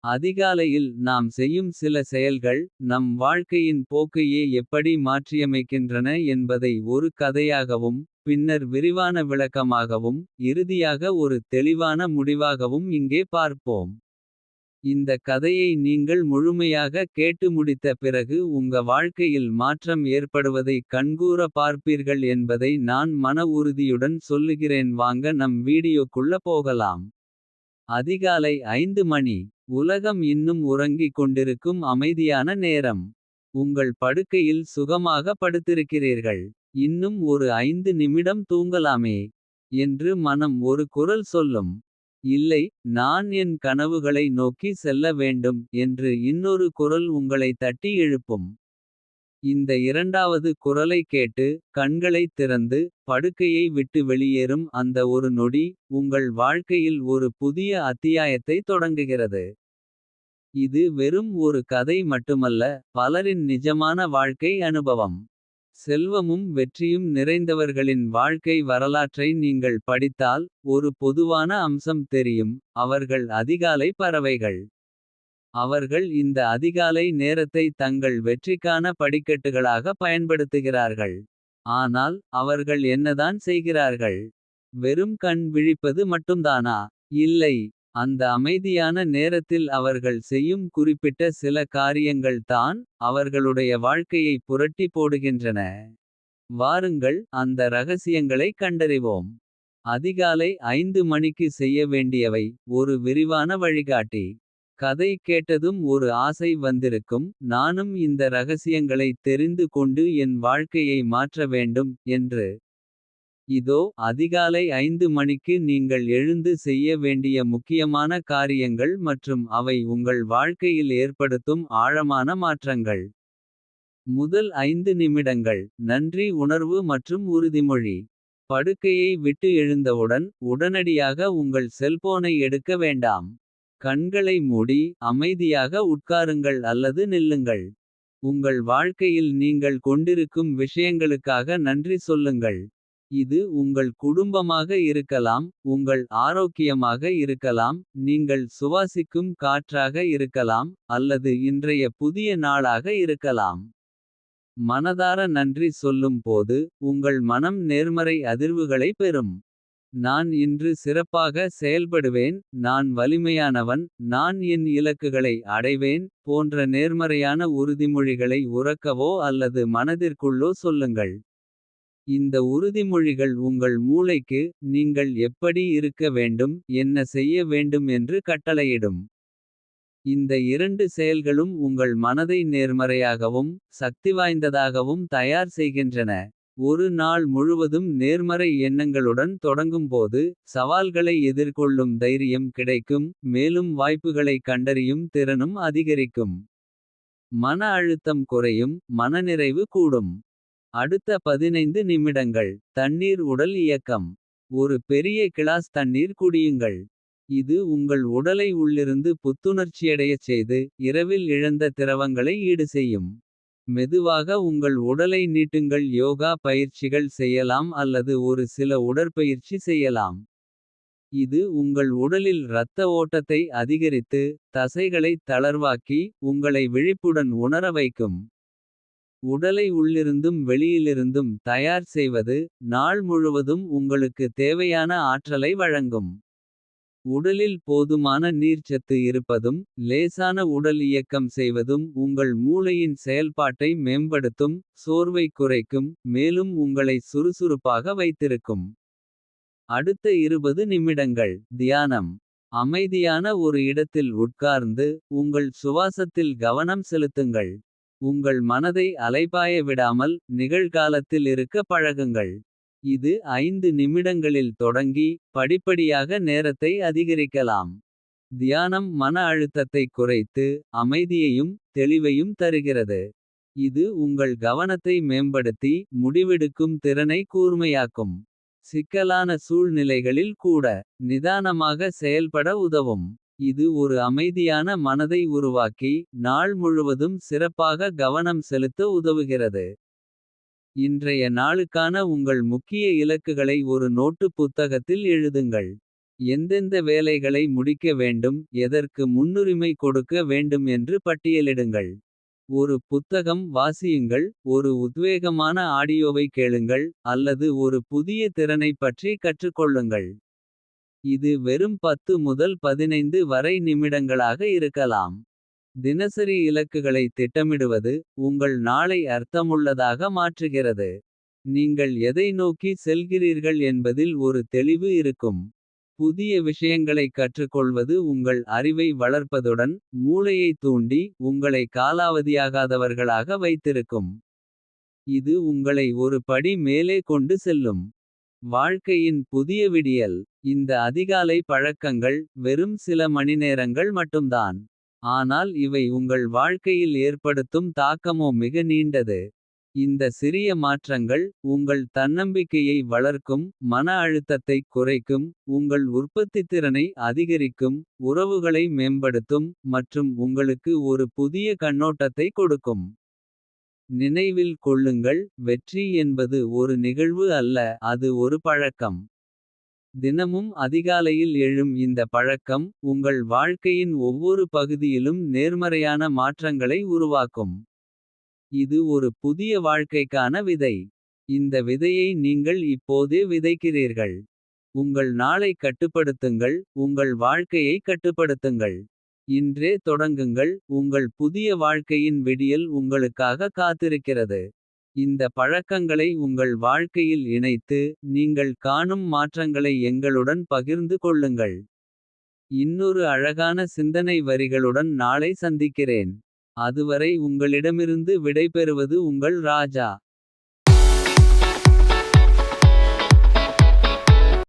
அதிகாலையில் நாம் செய்யும் சில செயல்கள் நம் வாழ்க்கையின் போக்கையே எப்படி மாற்றியமைக்கின்றன என்பதை ஒரு கதையாகவும். பின்னர் விரிவான விளக்கமாகவும். இறுதியாக ஒரு தெளிவான முடிவாகவும் இங்கே பார்ப்போம். இந்த கதையை நீங்கள் முழுமையாக கேட்டு முடித்த பிறகு உங்க வாழ்க்கையில் மாற்றம் ஏற்படுவதை கண்கூர பார்ப்பீர்கள் என்பதை நான் மன உறுதியுடன் சொல்லுகிறேன். வாங்க நம் வீடியோக்குள்ள போகலாம். அதிகாலை 5 மணி. உலகம் இன்னும் உறங்கிக் கொண்டிருக்கும் அமைதியான நேரம். உங்கள் படுக்கையில் சுகமாக படுத்திருக்கிறீர்கள். இன்னும் ஒரு 5 நிமிடம் தூங்கலாமே என்று மனம் ஒரு குரல் சொல்லும். இல்லை, நான் என் கனவுகளை நோக்கி செல்ல வேண்டும் என்று இன்னொரு குரல் உங்களை தட்டி எழுப்பும். இந்த இரண்டாவது குரலை கேட்டு கண்களைத் திறந்து படுக்கையை விட்டு வெளியேறும் அந்த ஒரு நொடி. உங்கள் வாழ்க்கையில் ஒரு புதிய அத்தியாயத்தை தொடங்குகிறது. இது வெறும் ஒரு கதை மட்டுமல்ல, பலரின் நிஜமான வாழ்க்கை அனுபவம். செல்வமும் வெற்றியும் நிறைந்தவர்களின் வாழ்க்கை வரலாற்றை நீங்கள் படித்தால். ஒரு பொதுவான அம்சம் தெரியும். அவர்கள் அதிகாலை பறவைகள். அவர்கள் இந்த அதிகாலை நேரத்தை தங்கள் வெற்றிக்கான படிக்கட்டுகளாக பயன்படுத்துகிறார்கள். ஆனால் அவர்கள் என்னதான் செய்கிறார்கள். வெறும் கண் விழிப்பது மட்டும்தானா. இல்லை. அந்த அமைதியான நேரத்தில் அவர்கள் செய்யும் குறிப்பிட்ட சில காரியங்கள் தான். அவர்களுடைய வாழ்க்கையை புரட்டி போடுகின்றன. வாருங்கள் அந்த ரகசியங்களை கண்டறிவோம். அதிகாலை 5 மணிக்கு செய்ய வேண்டியவை. ஒரு விரிவான வழிகாட்டி. கதை கேட்டதும் ஒரு ஆசை வந்திருக்கும். நானும் இந்த ரகசியங்களை தெரிந்து கொண்டு என் வாழ்க்கையை மாற்ற வேண்டும் என்று. இதோ அதிகாலை 5 மணிக்கு நீங்கள் எழுந்து செய்ய வேண்டிய முக்கியமான காரியங்கள் மற்றும் அவை உங்கள் வாழ்க்கையில் ஏற்படுத்தும் ஆழமான மாற்றங்கள். முதல் 5 நிமிடங்கள் நன்றி உணர்வு மற்றும் உறுதிமொழி. படுக்கையை விட்டு எழுந்தவுடன் உடனடியாக உங்கள் செல்போனை எடுக்க வேண்டாம். கண்களை மூடி அமைதியாக உட்காருங்கள் அல்லது நில்லுங்கள். உங்கள் வாழ்க்கையில் நீங்கள் கொண்டிருக்கும் விஷயங்களுக்காக நன்றி சொல்லுங்கள். இது உங்கள் குடும்பமாக இருக்கலாம். உங்கள் ஆரோக்கியமாக இருக்கலாம். நீங்கள் சுவாசிக்கும் காற்றாக இருக்கலாம். அல்லது இன்றைய புதிய நாளாக இருக்கலாம். மனதார நன்றி சொல்லும் போது உங்கள் மனம் நேர்மறை அதிர்வுகளை பெறும். நான் இன்று சிறப்பாக செயல்படுவேன். நான் வலிமையானவன். நான் என் இலக்குகளை அடைவேன். போன்ற நேர்மறையான உறுதிமொழிகளை உரக்கவோ அல்லது மனதிற்குள்ளோ சொல்லுங்கள். இந்த உறுதிமொழிகள் உங்கள் மூளைக்கு நீங்கள் எப்படி இருக்க வேண்டும். என்ன செய்ய வேண்டும் என்று கட்டளையிடும். இந்த இரண்டு செயல்களும் உங்கள் மனதை நேர்மறையாகவும். சக்திவாய்ந்ததாகவும் தயார் செய்கின்றன. ஒரு நாள் முழுவதும் நேர்மறை எண்ணங்களுடன் தொடங்கும்போது. சவால்களை எதிர்கொள்ளும் தைரியம் கிடைக்கும். மேலும் வாய்ப்புகளை கண்டறியும் திறனும் அதிகரிக்கும். மன அழுத்தம் குறையும். மனநிறைவு கூடும். அடுத்த 15 நிமிடங்கள் தண்ணீர் உடல் இயக்கம். ஒரு பெரிய கிளாஸ் தண்ணீர் குடியுங்கள். இது உங்கள் உடலை உள்ளிருந்து புத்துணர்ச்சியடையச் செய்து. இரவில் இழந்த திரவங்களை ஈடு செய்யும். மெதுவாக உங்கள் உடலை நீட்டுங்கள். யோகா பயிற்சிகள் செய்யலாம் அல்லது ஒரு சில உடற்பயிற்சி செய்யலாம். இது உங்கள் உடலில் இரத்த ஓட்டத்தை அதிகரித்து. தசைகளை தளர்வாக்கி உங்களை விழிப்புடன் உணர வைக்கும். உடலை உள்ளிருந்தும் வெளியிலிருந்தும் தயார் செய்வது. நாள் முழுவதும் உங்களுக்கு தேவையான ஆற்றலை வழங்கும். உடலில் போதுமான நீர்ச்சத்து இருப்பதும். லேசான உடல் இயக்கம் செய்வதும் உங்கள் மூளையின் செயல்பாட்டை மேம்படுத்தும். சோர்வை குறைக்கும் மேலும் உங்களை சுறுசுறுப்பாக வைத்திருக்கும். அடுத்த 20 நிமிடங்கள் தியானம். அமைதியான ஒரு இடத்தில் உட்கார்ந்து. உங்கள் சுவாசத்தில் கவனம் செலுத்துங்கள். உங்கள் மனதை அலைபாய விடாமல் நிகழ்காலத்தில் இருக்க பழகுங்கள். இது 5 நிமிடங்களில் தொடங்கி படிப்படியாக நேரத்தை அதிகரிக்கலாம். தியானம் மன அழுத்தத்தை குறைத்து. அமைதியையும் தெளிவையும் தருகிறது. இது உங்கள் கவனத்தை மேம்படுத்தி. முடிவெடுக்கும் திறனை கூர்மையாக்கும். சிக்கலான சூழ்நிலைகளில் கூட நிதானமாக செயல்பட உதவும். இது ஒரு அமைதியான மனதை உருவாக்கி. நாள் முழுவதும் சிறப்பாக கவனம் செலுத்த உதவுகிறது. இன்றைய நாளுக்கான உங்கள் முக்கிய இலக்குகளை ஒரு நோட்டு புத்தகத்தில் எழுதுங்கள். எந்தெந்த வேலைகளை முடிக்க வேண்டும். எதற்கு முன்னுரிமை கொடுக்க வேண்டும் என்று பட்டியலிடுங்கள். ஒரு புத்தகம் வாசியுங்கள். ஒரு உத்வேகமான ஆடியோவை கேளுங்கள். அல்லது ஒரு புதிய திறனைப் பற்றி கற்றுக்கொள்ளுங்கள். இது வெறும் 10 முதல் 15 வரை நிமிடங்களாக இருக்கலாம். தினசரி இலக்குகளை திட்டமிடுவது. உங்கள் நாளை அர்த்தமுள்ளதாக மாற்றுகிறது. நீங்கள் எதை நோக்கி செல்கிறீர்கள் என்பதில் ஒரு தெளிவு இருக்கும். புதிய விஷயங்களைக் கற்றுக்கொள்வது உங்கள் அறிவை வளர்ப்பதுடன். மூளையை தூண்டி உங்களை காலாவதியாகாதவர்களாக வைத்திருக்கும். இது உங்களை ஒரு படி மேலே கொண்டு செல்லும். வாழ்க்கையின் புதிய விடியல். இந்த அதிகாலை பழக்கங்கள் வெறும் சில மணிநேரங்கள் மட்டும்தான். ஆனால் இவை உங்கள் வாழ்க்கையில் ஏற்படுத்தும் தாக்கமோ மிக நீண்டது. இந்த சிறிய மாற்றங்கள் உங்கள் தன்னம்பிக்கையை வளர்க்கும். மன அழுத்தத்தைக் குறைக்கும். உங்கள் உற்பத்தித்திறனை அதிகரிக்கும். உறவுகளை மேம்படுத்தும் மற்றும் உங்களுக்கு ஒரு புதிய கண்ணோட்டத்தை கொடுக்கும். நினைவில் கொள்ளுங்கள், வெற்றி என்பது ஒரு நிகழ்வு அல்ல. அது ஒரு பழக்கம். தினமும் அதிகாலையில் எழும் இந்த பழக்கம். உங்கள் வாழ்க்கையின் ஒவ்வொரு பகுதியிலும் நேர்மறையான மாற்றங்களை உருவாக்கும். இது ஒரு புதிய வாழ்க்கைக்கான விதை. இந்த விதையை நீங்கள் இப்போதே விதைக்கிறீர்கள். உங்கள் நாளை கட்டுப்படுத்துங்கள். உங்கள் வாழ்க்கையை கட்டுப்படுத்துங்கள். இன்றே தொடங்குங்கள். உங்கள் புதிய வாழ்க்கையின் விடியல் உங்களுக்காக காத்திருக்கிறது. இந்த பழக்கங்களை உங்கள் வாழ்க்கையில் இணைத்து. நீங்கள் காணும் மாற்றங்களை எங்களுடன் பகிர்ந்து கொள்ளுங்கள். இன்னொரு அழகான சிந்தனை வரிகளுடன் நாளை சந்திக்கிறேன். அதுவரை உங்களிடமிருந்து விடைபெறுவது உங்கள் ராஜா.